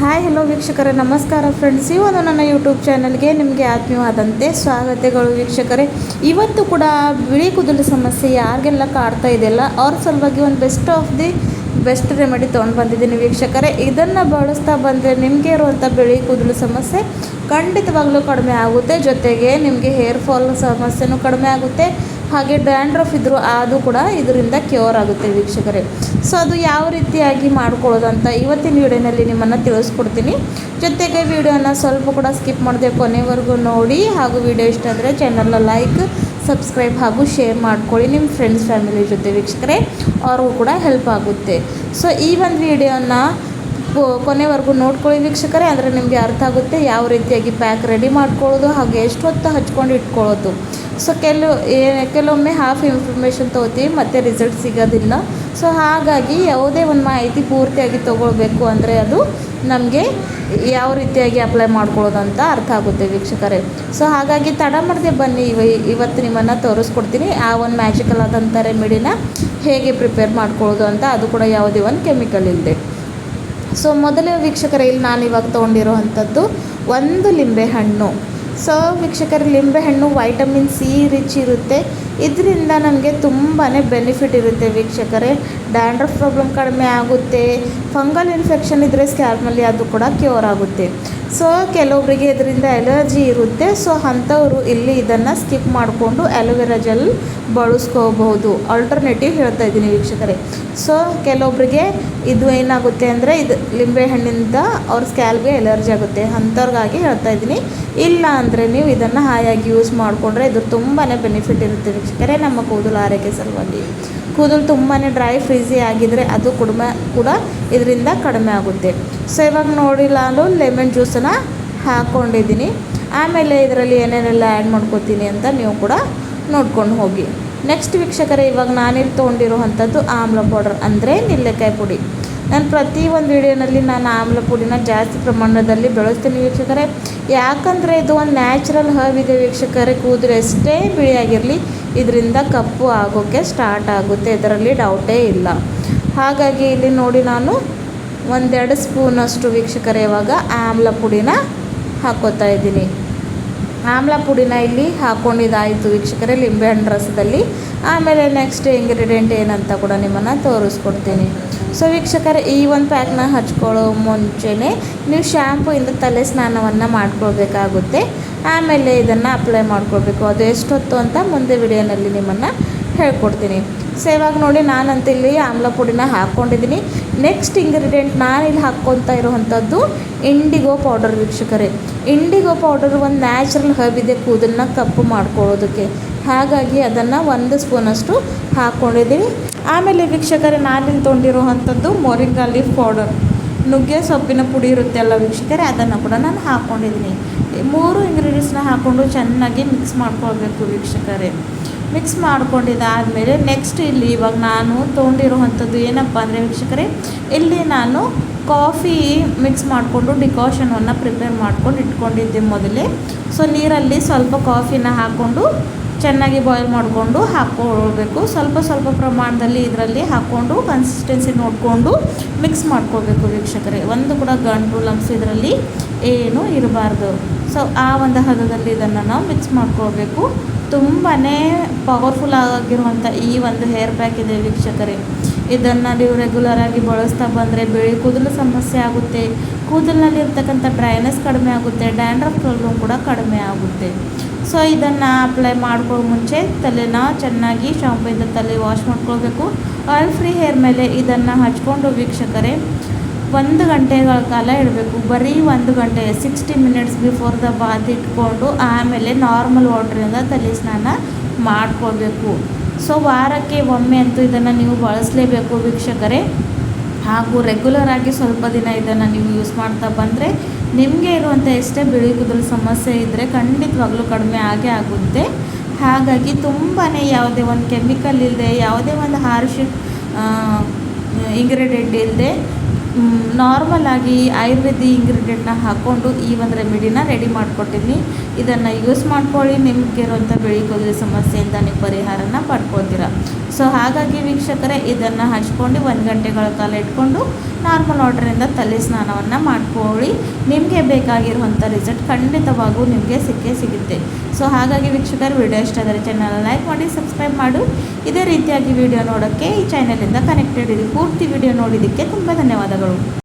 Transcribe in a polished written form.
Hi hello ವೀಕ್ಷಕರೇ, ನಮಸ್ಕಾರ friends. ಈ ಒಂದು ನನ್ನ ಯೂಟ್ಯೂಬ್ ಚಾನಲ್ಗೆ ನಿಮಗೆ ಆತ್ಮೀಯವಾದಂತೆ ಸ್ವಾಗತಗಳು ವೀಕ್ಷಕರೇ. ಇವತ್ತು ಕೂಡ ಬಿಳಿ ಕೂದಲು ಸಮಸ್ಯೆ ಯಾರಿಗೆಲ್ಲ ಕಾಡ್ತಾ ಇದೆಯಲ್ಲ ಅವ್ರ ಸಲುವಾಗಿ ಒಂದು ಬೆಸ್ಟ್ ರೆಮಿಡಿ ತೊಗೊಂಡು ಬಂದಿದ್ದೀನಿ ವೀಕ್ಷಕರೇ. ಇದನ್ನು ಬಳಸ್ತಾ ಬಂದರೆ ನಿಮಗೆ ಇರುವಂಥ ಬಿಳಿ ಕೂದಲು ಸಮಸ್ಯೆ ಖಂಡಿತವಾಗ್ಲೂ ಕಡಿಮೆ ಆಗುತ್ತೆ. ಜೊತೆಗೆ ನಿಮಗೆ ಹೇರ್ ಫಾಲ್ ಸಮಸ್ಯೆನೂ ಕಡಿಮೆ ಆಗುತ್ತೆ. ಹಾಗೆ ಡ್ಯಾಂಡ್ರಫ್ ಇದ್ದರೂ ಅದು ಕೂಡ ಇದರಿಂದ ಕ್ಯೂರ್ ಆಗುತ್ತೆ ವೀಕ್ಷಕರೇ. ಸೊ ಅದು ಯಾವ ರೀತಿಯಾಗಿ ಮಾಡ್ಕೊಳ್ಳೋದು ಅಂತ ಇವತ್ತಿನ ವಿಡಿಯೋನಲ್ಲಿ ನಿಮ್ಮನ್ನು ತಿಳಿಸ್ಕೊಡ್ತೀನಿ. ಜೊತೆಗೆ ವಿಡಿಯೋನ ಸ್ವಲ್ಪ ಕೂಡ ಸ್ಕಿಪ್ ಮಾಡದೆ ಕೊನೆವರೆಗೂ ನೋಡಿ. ಹಾಗೂ ವಿಡಿಯೋ ಇಷ್ಟ ಆದರೆ ಚಾನಲ್ನ ಲೈಕ್, ಸಬ್ಸ್ಕ್ರೈಬ್ ಹಾಗೂ ಶೇರ್ ಮಾಡ್ಕೊಳ್ಳಿ ನಿಮ್ಮ ಫ್ರೆಂಡ್ಸ್ ಫ್ಯಾಮಿಲಿ ಜೊತೆ ವೀಕ್ಷಕರೇ. ಅವ್ರಿಗೂ ಕೂಡ ಹೆಲ್ಪ್ ಆಗುತ್ತೆ. ಸೊ ಈ ಒಂದು ವಿಡಿಯೋನ ಕೊನೆವರೆಗೂ ನೋಡ್ಕೊಳ್ಳಿ ವೀಕ್ಷಕರೇ. ಅಂದರೆ ನಿಮಗೆ ಅರ್ಥ ಆಗುತ್ತೆ ಯಾವ ರೀತಿಯಾಗಿ ಪ್ಯಾಕ್ ರೆಡಿ ಮಾಡ್ಕೊಳ್ಳೋದು, ಹಾಗೆ ಎಷ್ಟು ಹೊತ್ತು ಹಚ್ಕೊಂಡು ಇಟ್ಕೊಳ್ಳೋದು. ಸೊ ಕೆಲವೊಮ್ಮೆ ಹಾಫ್ ಇನ್ಫಾರ್ಮೇಷನ್ ತೊಗೋತೀವಿ ಮತ್ತು ರಿಸಲ್ಟ್ ಸಿಗೋದಿಲ್ಲ. ಸೊ ಹಾಗಾಗಿ ಯಾವುದೇ ಒಂದು ಮಾಹಿತಿ ಪೂರ್ತಿಯಾಗಿ ತೊಗೊಳ್ಬೇಕು ಅಂದರೆ ಅದು ನಮಗೆ ಯಾವ ರೀತಿಯಾಗಿ ಅಪ್ಲೈ ಮಾಡ್ಕೊಳ್ಳೋದು ಅಂತ ಅರ್ಥ ಆಗುತ್ತೆ ವೀಕ್ಷಕರೇ. ಸೊ ಹಾಗಾಗಿ ತಡ ಮಾಡದೆ ಬನ್ನಿ, ಇವತ್ತು ನಿಮ್ಮನ್ನು ತೋರಿಸ್ಕೊಡ್ತೀನಿ ಆ ಒಂದು ಮ್ಯಾಜಿಕಲ್ ಆದಂಥ ರೆಮಿಡಿನ ಹೇಗೆ ಪ್ರಿಪೇರ್ ಮಾಡ್ಕೊಳ್ಳೋದು ಅಂತ. ಅದು ಕೂಡ ಯಾವುದೇ ಒಂದು ಕೆಮಿಕಲ್ ಇಲ್ಲದೆ. ಸೊ ಮೊದಲೇ ವೀಕ್ಷಕರೇ, ಇಲ್ಲಿ ನಾನು ಇವಾಗ ತೊಗೊಂಡಿರೋ ಅಂಥದ್ದು ಒಂದು ಲಿಂಬೆಹಣ್ಣು. ಸೊ ವೀಕ್ಷಕರೇ, ಲಿಂಬೆಹಣ್ಣು ವೈಟಮಿನ್ ಸಿ ರಿಚ್ ಇರುತ್ತೆ. ಇದರಿಂದ ನಮಗೆ ತುಂಬಾ ಬೆನಿಫಿಟ್ ಇರುತ್ತೆ ವೀಕ್ಷಕರೇ. ಡ್ಯಾಂಡ್ರಫ್ ಪ್ರಾಬ್ಲಮ್ ಕಡಿಮೆ ಆಗುತ್ತೆ. ಫಂಗಲ್ ಇನ್ಫೆಕ್ಷನ್ ಇದ್ದರೆ ಸ್ಕ್ಯಾಲ್ಪ್ನಲ್ಲಿ ಅದು ಕೂಡ ಕ್ಯೂರ್ ಆಗುತ್ತೆ. ಸೊ ಕೆಲವೊಬ್ಬರಿಗೆ ಇದರಿಂದ ಅಲರ್ಜಿ ಇರುತ್ತೆ. ಸೊ ಅಂಥವರು ಇಲ್ಲಿ ಇದನ್ನು ಸ್ಕಿಪ್ ಮಾಡಿಕೊಂಡು ಅಲೋವೆರಾ ಜೆಲ್ ಬಳಸ್ಕೋಬಹುದು. ಆಲ್ಟರ್ನೇಟಿವ್ ಹೇಳ್ತಾ ಇದ್ದೀನಿ ವೀಕ್ಷಕರೇ. ಸೊ ಕೆಲವೊಬ್ಬರಿಗೆ ಇದು ಏನಾಗುತ್ತೆ ಅಂದರೆ ಇದು ಲಿಂಬೆಹಣ್ಣಿಂದ ಅವ್ರ ಸ್ಕ್ಯಾಲ್ಗೆ ಅಲರ್ಜಿ ಆಗುತ್ತೆ, ಅಂಥವ್ರಿಗಾಗಿ ಹೇಳ್ತಾ ಇದ್ದೀನಿ. ಇಲ್ಲ ಅಂದರೆ ನೀವು ಇದನ್ನು ಹಾಯಾಗಿ ಯೂಸ್ ಮಾಡಿಕೊಂಡ್ರೆ ಇದು ತುಂಬಾ ಬೆನಿಫಿಟ್ ಇರುತ್ತೆ ವೀಕ್ಷಕರೇ. ನಮ್ಮ ಕೂದಲು ಆರೈಕೆ ಸಲುವಾಗಿ ಕೂದಲು ತುಂಬಾ ಡ್ರೈ ಫ್ರೀಝಿ ಆಗಿದ್ದರೆ ಅದು ಕೂಡ ಇದರಿಂದ ಕಡಿಮೆ ಆಗುತ್ತೆ. ಸೊ ಇವಾಗ ನೋಡಿ, ನಾನು ಲೆಮನ್ ಜ್ಯೂಸನ್ನು ಹಾಕ್ಕೊಂಡಿದ್ದೀನಿ. ಆಮೇಲೆ ಇದರಲ್ಲಿ ಏನೇನೆಲ್ಲ ಆ್ಯಡ್ ಮಾಡ್ಕೊತೀನಿ ಅಂತ ನೀವು ಕೂಡ ನೋಡ್ಕೊಂಡು ಹೋಗಿ. ನೆಕ್ಸ್ಟ್ ವೀಕ್ಷಕರೇ, ಇವಾಗ ನಾನಿಲ್ಲಿ ತೊಗೊಂಡಿರೋ ಅಂಥದ್ದು ಆಮ್ಲ ಪೌಡರ್ ಅಂದರೆ ನೆಲ್ಲಿಕಾಯಿ ಪುಡಿ. ನಾನು ಪ್ರತಿ ಒಂದು ವಿಡಿಯೋನಲ್ಲಿ ನಾನು ಆಮ್ಲ ಪುಡಿನ ಜಾಸ್ತಿ ಪ್ರಮಾಣದಲ್ಲಿ ಬೆಳೆಸ್ತೀನಿ ವೀಕ್ಷಕರೇ. ಯಾಕಂದರೆ ಇದು ಒಂದು ನ್ಯಾಚುರಲ್ ಹರ್ಬ್ ಇದೆ ವೀಕ್ಷಕರೇ. ಕೂದಲು ಎಷ್ಟೇ ಬಿಳಿಯಾಗಿರಲಿ ಇದರಿಂದ ಕಪ್ಪು ಆಗೋಕ್ಕೆ ಸ್ಟಾರ್ಟ್ ಆಗುತ್ತೆ, ಇದರಲ್ಲಿ ಡೌಟೇ ಇಲ್ಲ. ಹಾಗಾಗಿ ಇಲ್ಲಿ ನೋಡಿ, ನಾನು 1-2 ಸ್ಪೂನಷ್ಟು ವೀಕ್ಷಕರೇ ಇವಾಗ ಆಮ್ಲ ಪುಡಿನ ಹಾಕ್ಕೋತಾ ಇದ್ದೀನಿ. ಆಮ್ಲ ಪುಡಿನ ಇಲ್ಲಿ ಹಾಕ್ಕೊಂಡಿದ್ದಾಯಿತು ವೀಕ್ಷಕರೇ ಲಿಂಬೆಹಣ್ಣು ರಸದಲ್ಲಿ. ಆಮೇಲೆ ನೆಕ್ಸ್ಟ್ ಇಂಗ್ರೀಡಿಯೆಂಟ್ ಏನಂತ ಕೂಡ ನಿಮ್ಮನ್ನು ತೋರಿಸ್ಕೊಡ್ತೀನಿ. ಸೊ ವೀಕ್ಷಕರೇ, ಈ ಒಂದು ಪ್ಯಾಕ್ನ ಹಚ್ಕೊಳ್ಳೋ ಮುಂಚೆನೇ ನೀವು ಶ್ಯಾಂಪೂಯಿಂದ ತಲೆ ಸ್ನಾನವನ್ನು ಮಾಡ್ಕೊಳ್ಬೇಕಾಗುತ್ತೆ. ಆಮೇಲೆ ಇದನ್ನು ಅಪ್ಲೈ ಮಾಡ್ಕೊಳ್ಬೇಕು. ಅದು ಎಷ್ಟೊತ್ತು ಅಂತ ಮುಂದೆ ವಿಡಿಯೋನಲ್ಲಿ ನಿಮ್ಮನ್ನು ಹೇಳ್ಕೊಡ್ತೀನಿ. ಸೊ ಇವಾಗ ನೋಡಿ, ನಾನಂತ ಇಲ್ಲಿ ಆಮ್ಲ ಪುಡಿನ ಹಾಕ್ಕೊಂಡಿದ್ದೀನಿ. ನೆಕ್ಸ್ಟ್ ಇಂಗ್ರೀಡಿಯೆಂಟ್ ನಾನಿಲ್ಲಿ ಹಾಕ್ಕೊತಾ ಇರೋವಂಥದ್ದು ಇಂಡಿಗೋ ಪೌಡರ್ ವೀಕ್ಷಕರೇ. ಇಂಡಿಗೋ ಪೌಡರ್ ಒಂದು ನ್ಯಾಚುರಲ್ ಹರ್ಬ್ ಇದೆ ಕೂದಲನ್ನ ಕಪ್ಪು ಮಾಡ್ಕೊಳ್ಳೋದಕ್ಕೆ. ಹಾಗಾಗಿ ಅದನ್ನು 1 ಸ್ಪೂನಷ್ಟು ಹಾಕ್ಕೊಂಡಿದ್ದೀನಿ. ಆಮೇಲೆ ವೀಕ್ಷಕರೇ, ನಾನಿಲ್ಲಿ ತೊಗೊಂಡಿರೋ ಅಂಥದ್ದು ಮೊರಿಂಗಾ ಲೀಫ್ ಪೌಡರ್, ನುಗ್ಗೆ ಸೊಪ್ಪಿನ ಪುಡಿ ಇರುತ್ತೆ ಅಲ್ಲ ವೀಕ್ಷಕರೇ, ಅದನ್ನು ಕೂಡ ನಾನು ಹಾಕ್ಕೊಂಡಿದ್ದೀನಿ. 3 ಇಂಗ್ರೀಡಿಯೆಂಟ್ಸ್ನ ಹಾಕ್ಕೊಂಡು ಚೆನ್ನಾಗಿ ಮಿಕ್ಸ್ ಮಾಡ್ಕೊಳ್ಬೇಕು ವೀಕ್ಷಕರೇ. ಮಿಕ್ಸ್ ಮಾಡ್ಕೊಂಡಿದ್ದಾದಮೇಲೆ ನೆಕ್ಸ್ಟ್ ಇಲ್ಲಿ ಇವಾಗ ನಾನು ತೊಗೊಂಡಿರೋ ಅಂಥದ್ದು ಏನಪ್ಪ ಅಂದರೆ ವೀಕ್ಷಕರೇ, ಇಲ್ಲಿ ನಾನು ಕಾಫಿ ಮಿಕ್ಸ್ ಮಾಡಿಕೊಂಡು ಡಿಕಾಷನನ್ನು ಪ್ರಿಪೇರ್ ಮಾಡ್ಕೊಂಡು ಇಟ್ಕೊಂಡಿದ್ದೆ ಮೊದಲೇ. ಸೊ ನೀರಲ್ಲಿ ಸ್ವಲ್ಪ ಕಾಫಿನ ಹಾಕ್ಕೊಂಡು ಚೆನ್ನಾಗಿ ಬಾಯ್ಲ್ ಮಾಡಿಕೊಂಡು ಹಾಕ್ಕೊಳ್ಬೇಕು. ಸ್ವಲ್ಪ ಪ್ರಮಾಣದಲ್ಲಿ ಇದರಲ್ಲಿ ಹಾಕ್ಕೊಂಡು ಕನ್ಸಿಸ್ಟೆನ್ಸಿ ನೋಡಿಕೊಂಡು ಮಿಕ್ಸ್ ಮಾಡ್ಕೊಳ್ಬೇಕು ವೀಕ್ಷಕರೇ. ಒಂದು ಕೂಡ ಗಂಟು ಲಂಪ್ಸ್ ಇದರಲ್ಲಿ ಏನೂ ಇರಬಾರ್ದು. ಸೊ ಆ ಒಂದು ಹದದಲ್ಲಿ ಇದನ್ನು ನಾವು ಮಿಕ್ಸ್ ಮಾಡ್ಕೊಳ್ಬೇಕು. ತುಂಬಾ ಪವರ್ಫುಲ್ ಆಗಿರುವಂಥ ಈ ಒಂದು ಹೇರ್ ಪ್ಯಾಕ್ ಇದೆ ವೀಕ್ಷಕರೇ. ಇದನ್ನು ನೀವು ರೆಗ್ಯುಲರಾಗಿ ಬಳಸ್ತಾ ಬಂದರೆ ಬಿಳಿ ಕೂದಲು ಸಮಸ್ಯೆ ಆಗುತ್ತೆ, ಕೂದಲಿನಲ್ಲಿ ಇರ್ತಕ್ಕಂಥ ಡ್ರೈನೆಸ್ ಕಡಿಮೆ ಆಗುತ್ತೆ, ಡ್ಯಾಂಡ್ರಫ್ ಪ್ರಾಬ್ಲಮ್ ಕೂಡ ಕಡಿಮೆ ಆಗುತ್ತೆ. ಸೊ ಇದನ್ನು ಅಪ್ಲೈ ಮಾಡ್ಕೊಳ್ಳೋ ಮುಂಚೆ ತಲೆನ ಚೆನ್ನಾಗಿ ಶಾಂಪೂಯಿಂದ ತಲೆ ವಾಶ್ ಮಾಡ್ಕೊಳ್ಬೇಕು. ಆಯಿಲ್ ಫ್ರೀ ಹೇರ್ ಮೇಲೆ ಇದನ್ನು ಹಚ್ಕೊಂಡು ವೀಕ್ಷಕರೇ 1 ಗಂಟೆಗಳ ಕಾಲ ಇಡಬೇಕು. ಬರೀ 1 ಗಂಟೆ 60 ಮಿನಿಟ್ಸ್ ಬಿಫೋರ್ ದ ಬಾತ್ ಇಟ್ಕೊಂಡು ಆಮೇಲೆ ನಾರ್ಮಲ್ ವಾಟ್ರಿಂದ ತಲೆ ಸ್ನಾನ ಮಾಡ್ಕೊಳ್ಬೇಕು. ಸೊ ವಾರಕ್ಕೆ ಒಮ್ಮೆ ಅಂತೂ ಇದನ್ನು ನೀವು ಬಳಸಲೇಬೇಕು ವೀಕ್ಷಕರೇ. ಹಾಗೂ ರೆಗ್ಯುಲರಾಗಿ ಸ್ವಲ್ಪ ದಿನ ಇದನ್ನು ನೀವು ಯೂಸ್ ಮಾಡ್ತಾ ಬಂದರೆ ನಿಮಗೆ ಇರುವಂಥ ಎಷ್ಟೇ ಬಿಳಿ ಕೂದಲು ಸಮಸ್ಯೆ ಇದ್ದರೆ ಖಂಡಿತವಾಗ್ಲೂ ಕಡಿಮೆ ಆಗೇ ಆಗುತ್ತೆ. ಹಾಗಾಗಿ ತುಂಬಾ ಯಾವುದೇ ಒಂದು ಕೆಮಿಕಲ್ ಇಲ್ಲದೆ, ಯಾವುದೇ ಒಂದು ಹಾರ್ಶ್ ಇಂಗ್ರೀಡಿಯೆಂಟ್ ಇಲ್ಲದೆ ನಾರ್ಮಲ್ ಆಗಿ ಆಯುರ್ವೇದಿ ಇಂಗ್ರೀಡಿಯೆಂಟ್ನ ಹಾಕ್ಕೊಂಡು ಈ ಒಂದು ರೆಮಿಡಿನ ರೆಡಿ ಮಾಡಿಕೊಟ್ಟಿದ್ದೀನಿ. ಇದನ್ನು ಯೂಸ್ ಮಾಡ್ಕೊಳ್ಳಿ. ನಿಮಗೆ ಇರುವಂಥ ಬಿಳಿ ಕೂದಲು ಸಮಸ್ಯೆಯಿಂದ ನೀವು ಪರಿಹಾರನ ಪಡ್ಕೊಳ್ತೀರಾ. ಸೊ ಹಾಗಾಗಿ ವೀಕ್ಷಕರೇ, ಇದನ್ನು ಹಚ್ಕೊಂಡು 1 ಗಂಟೆಗಳ ಕಾಲ ಇಟ್ಕೊಂಡು ನಾರ್ಮಲ್ ವಾಟರಿಂದ ತಲೆ ಸ್ನಾನವನ್ನು ಮಾಡ್ಕೊಳ್ಳಿ. ನಿಮಗೆ ಬೇಕಾಗಿರುವಂಥ ರಿಸಲ್ಟ್ ಖಂಡಿತವಾಗೂ ನಿಮಗೆ ಸಿಗುತ್ತೆ. ಸೊ ಹಾಗಾಗಿ ವೀಕ್ಷಕರು, ವಿಡಿಯೋ ಇಷ್ಟ ಆದರೆ ಚಾನಲ್ ಲೈಕ್ ಮಾಡಿ, ಸಬ್ಸ್ಕ್ರೈಬ್ ಮಾಡು. ಇದೇ ರೀತಿಯಾಗಿ ವಿಡಿಯೋ ನೋಡೋಕ್ಕೆ ಈ ಚಾನಲಿಂದ ಕನೆಕ್ಟೆಡ್ ಇರಿ. ಪೂರ್ತಿ ವಿಡಿಯೋ ನೋಡಿದ್ದಕ್ಕೆ ತುಂಬ ಧನ್ಯವಾದಗಳು.